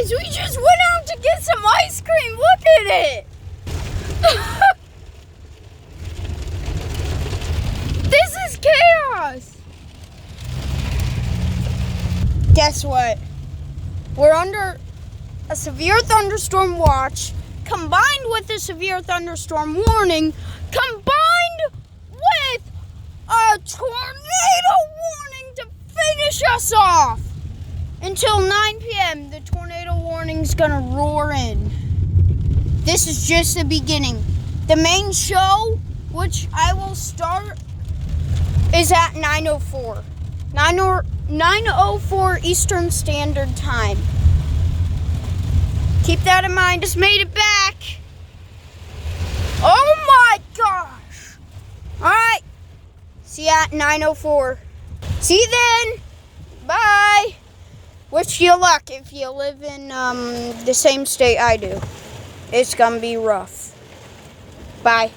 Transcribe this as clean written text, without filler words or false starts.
Guys, we just went out to get some ice cream. Look at it. This is chaos. Guess what? We're under a severe thunderstorm watch combined with a severe thunderstorm warning combined with a tornado warning to finish us off. Until 9 p.m., the tornado warning's gonna roar in. This is just the beginning. The main show, which I will start, is at 9:04. 9:04 Eastern Standard Time. Keep that in mind. Just made it back. Oh my gosh. All right. See you at 9:04. See you then. Bye. Wish you luck if you live in the same state I do. It's gonna be rough. Bye.